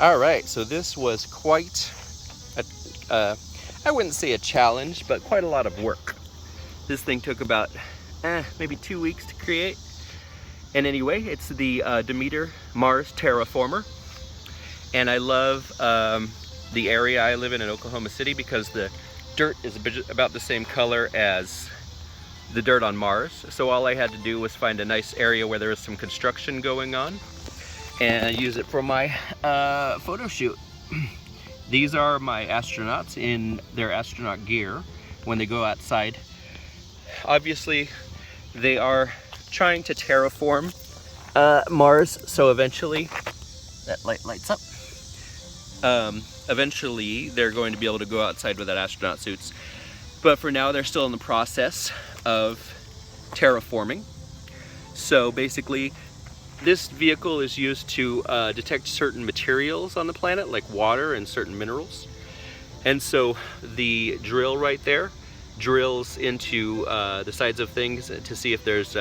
All right, so this was quite I wouldn't say a challenge, but quite a lot of work. This thing took about maybe 2 weeks to create. And anyway, it's the Demeter Mars Terraformer. And I love the area I live in Oklahoma City because the dirt is about the same color as the dirt on Mars. So all I had to do was find a nice area where there was some construction going on and use it for my photo shoot. These are my astronauts in their astronaut gear when they go outside. Obviously, they are trying to terraform Mars, so eventually, that light lights up. Eventually, they're going to be able to go outside without astronaut suits. But for now, they're still in the process of terraforming. So basically, this vehicle is used to detect certain materials on the planet, like water and certain minerals. And so the drill right there drills into the sides of things to see if there's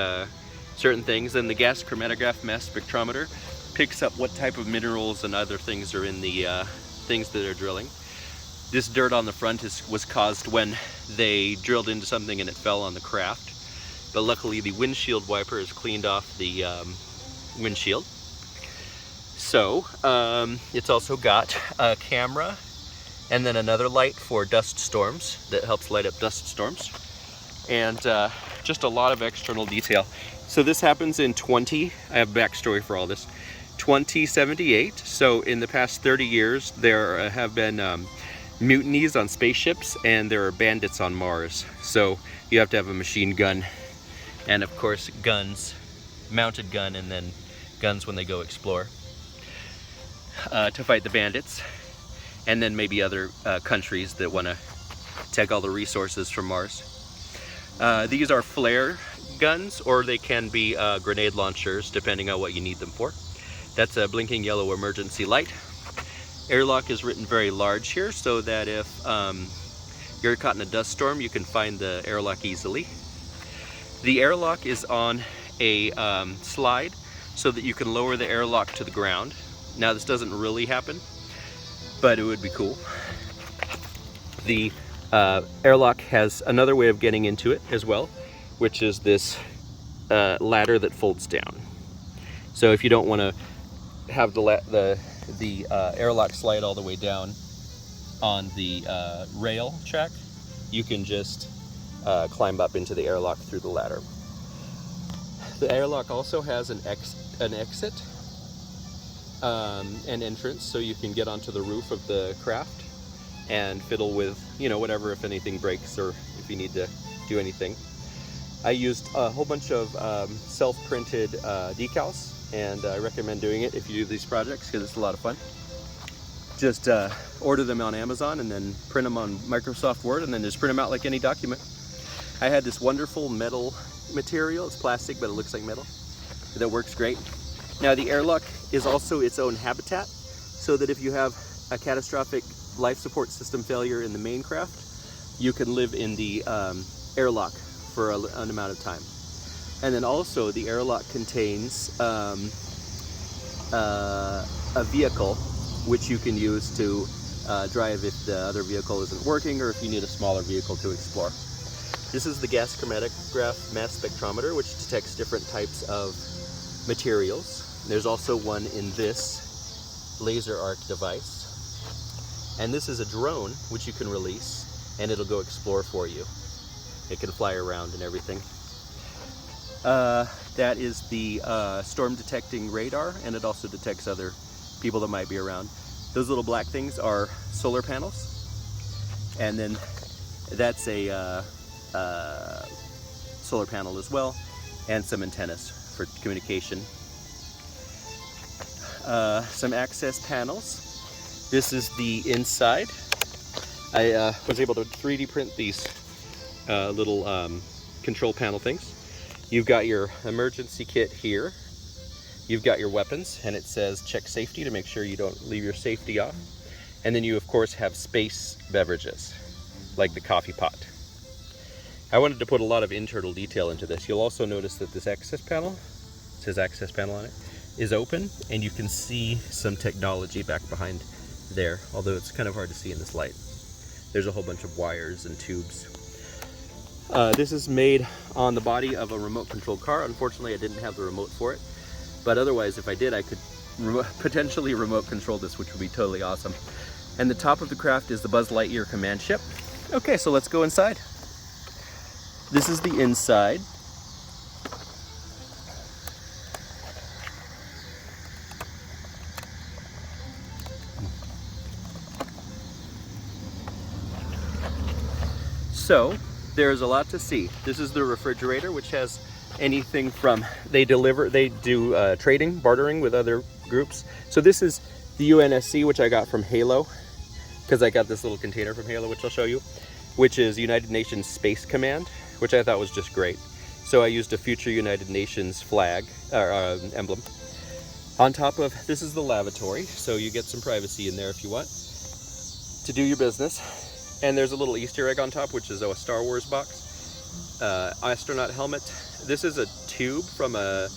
certain things. Then the gas chromatograph mass spectrometer picks up what type of minerals and other things are in the things that are drilling. This dirt on the front was caused when they drilled into something and it fell on the craft. But luckily the windshield wiper has cleaned off the windshield. So it's also got a camera and then another light for dust storms that helps light up dust storms, and just a lot of external detail. So this happens in I have backstory for all this, 2078. So in the past 30 years there have been mutinies on spaceships and there are bandits on Mars. So you have to have a machine gun and of course guns, mounted gun, and then guns when they go explore to fight the bandits, and then maybe other countries that want to take all the resources from Mars. These are flare guns, or they can be grenade launchers depending on what you need them for. That's a blinking yellow emergency light. Airlock is written very large here so that if you're caught in a dust storm you can find the airlock easily. The airlock is on a slide so that you can lower the airlock to the ground. Now this doesn't really happen, but it would be cool. The airlock has another way of getting into it as well, which is this ladder that folds down. So if you don't want to have the airlock slide all the way down on the rail track, you can just climb up into the airlock through the ladder. The airlock also has an exit, an entrance, so you can get onto the roof of the craft and fiddle with, whatever, if anything breaks or if you need to do anything. I used a whole bunch of self-printed decals, and I recommend doing it if you do these projects because it's a lot of fun. Just order them on Amazon and then print them on Microsoft Word and then just print them out like any document. I had this wonderful metal material. It's plastic, but it looks like metal. That works great. Now the airlock is also its own habitat, so that if you have a catastrophic life support system failure in the main craft, you can live in the airlock for an amount of time. And then also the airlock contains a vehicle which you can use to drive if the other vehicle isn't working or if you need a smaller vehicle to explore. This is the gas chromatograph mass spectrometer, which detects different types of materials. There's also one in this laser arc device. And this is a drone which you can release and it'll go explore for you. It can fly around and everything. That is the storm detecting radar, and it also detects other people that might be around. Those little black things are solar panels, and then that's a solar panel as well, and some antennas for communication. Some access panels. This is the inside. I was able to 3D print these little control panel things. You've got your emergency kit here. You've got your weapons, and it says check safety to make sure you don't leave your safety off. And then you of course have space beverages, like the coffee pot. I wanted to put a lot of internal detail into this. You'll also notice that this access panel, it says access panel on it, is open, and you can see some technology back behind there, although it's kind of hard to see in this light. There's a whole bunch of wires and tubes. This is made on the body of a remote controlled car. Unfortunately, I didn't have the remote for it, but otherwise, if I did, I could potentially remote control this, which would be totally awesome. And the top of the craft is the Buzz Lightyear command ship. Okay, so let's go inside. This is the inside. So, there's a lot to see. This is the refrigerator, which has anything from, they do trading, bartering with other groups. So this is the UNSC, which I got from Halo, because I got this little container from Halo, which I'll show you, which is United Nations Space Command, which I thought was just great. So I used a future United Nations flag, emblem. On top of, this is the lavatory, so you get some privacy in there if you want to do your business. And there's a little Easter egg on top, which is a Star Wars box. Astronaut helmet. This is a tube from an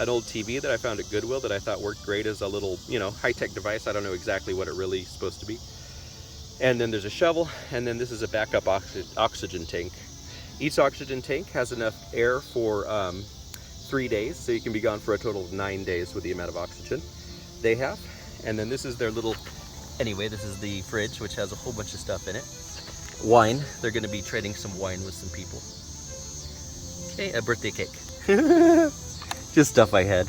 old TV that I found at Goodwill that I thought worked great as a little, high-tech device. I don't know exactly what it really is supposed to be. And then there's a shovel, and then this is a backup oxygen tank. Each oxygen tank has enough air for 3 days, so you can be gone for a total of 9 days with the amount of oxygen they have. And then this is their little, anyway, this is the fridge, which has a whole bunch of stuff in it. Wine. They're going to be trading some wine with some people. Okay, a birthday cake. Just stuff I had.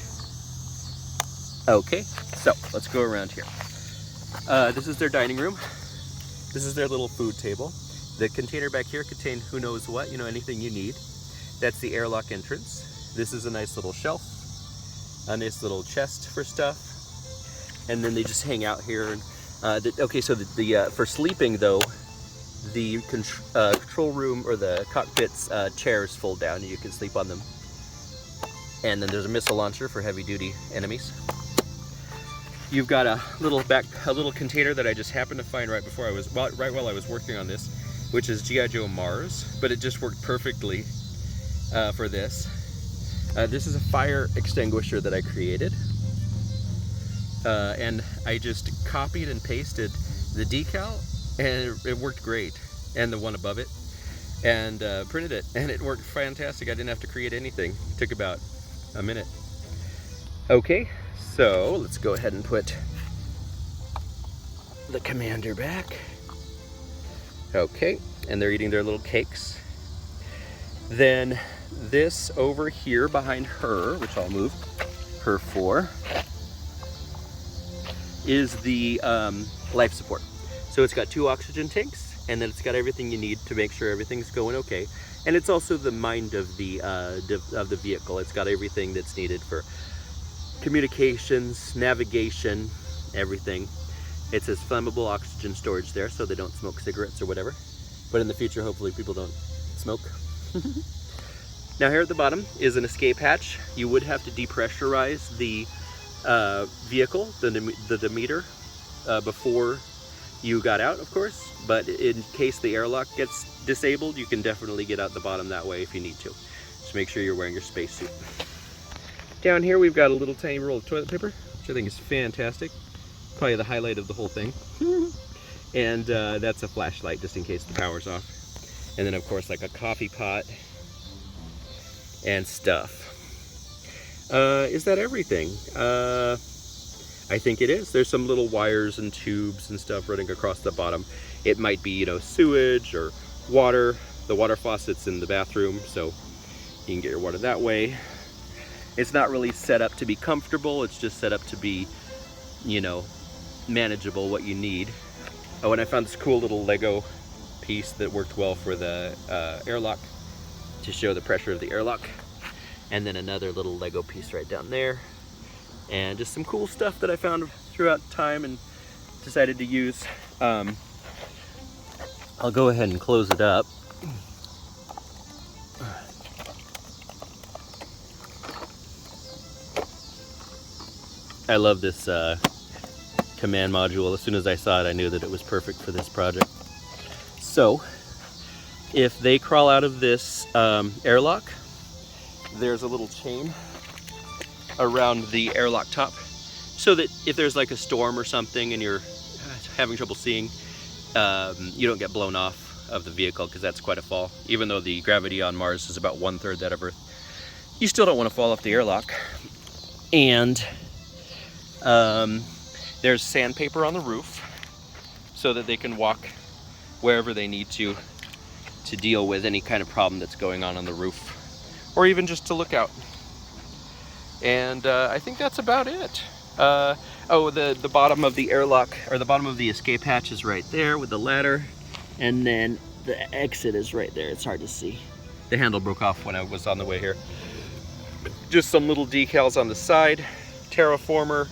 Okay, so let's go around here. This is their dining room. This is their little food table. The container back here contains who knows what, anything you need. That's the airlock entrance. This is a nice little shelf, a nice little chest for stuff, and then they just hang out here. And okay, so for sleeping though, the control room or the cockpit's chairs fold down and you can sleep on them. And then there's a missile launcher for heavy duty enemies. You've got a little container that I just happened to find right while I was working on this, which is G.I. Joe Mars, but it just worked perfectly for this. This is a fire extinguisher that I created, and I just copied and pasted the decal, and it worked great, and the one above it, and printed it, and it worked fantastic. I didn't have to create anything. It took about a minute. Okay, so let's go ahead and put the commander back. Okay, and they're eating their little cakes. Then this over here behind her, which I'll move her for, is the life support. So it's got 2 oxygen tanks, and then it's got everything you need to make sure everything's going okay. And it's also the mind of the vehicle. It's got everything that's needed for communications, navigation, everything. It says flammable oxygen storage there, so they don't smoke cigarettes or whatever. But in the future, hopefully people don't smoke. Now here at the bottom is an escape hatch. You would have to depressurize the vehicle, the Demeter, before you got out, of course. But in case the airlock gets disabled, you can definitely get out the bottom that way if you need to. Just make sure you're wearing your spacesuit. Down here we've got a little tiny roll of toilet paper, which I think is fantastic. Probably the highlight of the whole thing. And that's a flashlight just in case the power's off. And then of course like a coffee pot and stuff. Is that everything? I think it is. There's some little wires and tubes and stuff running across the bottom. It might be, sewage or water. The water faucet's in the bathroom, so you can get your water that way. It's not really set up to be comfortable. It's just set up to be, manageable, what you need. Oh, and I found this cool little Lego piece that worked well for the airlock to show the pressure of the airlock. And then another little Lego piece right down there. And just some cool stuff that I found throughout time and decided to use. I'll go ahead and close it up. I love this command module. As soon as I saw it, I knew that it was perfect for this project. So, if they crawl out of this airlock, there's a little chain around the airlock top, so that if there's like a storm or something and you're having trouble seeing, you don't get blown off of the vehicle, because that's quite a fall. Even though the gravity on Mars is about 1/3 that of Earth, you still don't want to fall off the airlock. And there's sandpaper on the roof so that they can walk wherever they need to deal with any kind of problem that's going on the roof, or even just to look out. And I think that's about it. Oh, the bottom of the airlock, or the bottom of the escape hatch, is right there with the ladder, and then the exit is right there. It's hard to see. The handle broke off when I was on the way here. Just some little decals on the side. Terraformer.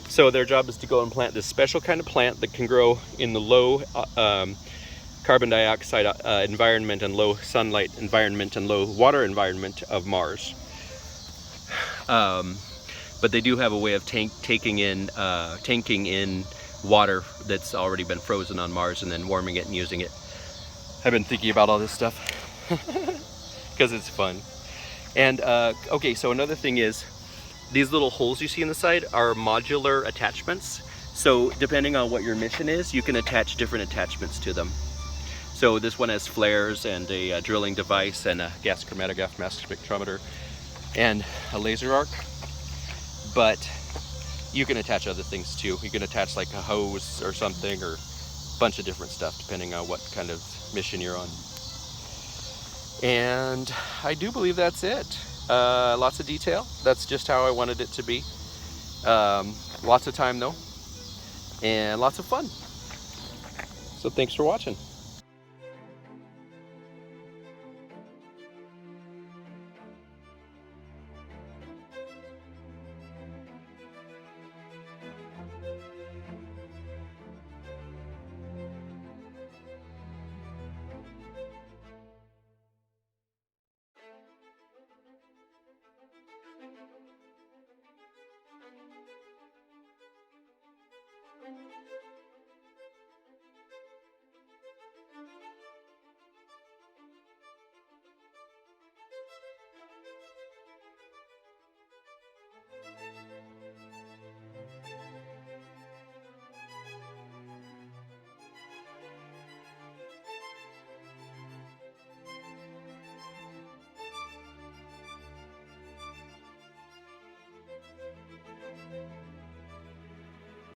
So their job is to go and plant this special kind of plant that can grow in the low carbon dioxide environment and low sunlight environment and low water environment of Mars. But they do have a way of tanking in water that's already been frozen on Mars and then warming it and using it. I've been thinking about all this stuff because it's fun. And okay, so another thing is, these little holes you see in the side are modular attachments. So depending on what your mission is, you can attach different attachments to them. So this one has flares and a drilling device and a gas chromatograph, mass spectrometer, and a laser arc. But you can attach other things too. You can attach like a hose or something, or a bunch of different stuff depending on what kind of mission you're on. And I do believe that's it. Lots of detail. That's just how I wanted it to be. Lots of time though, and lots of fun. So thanks for watching.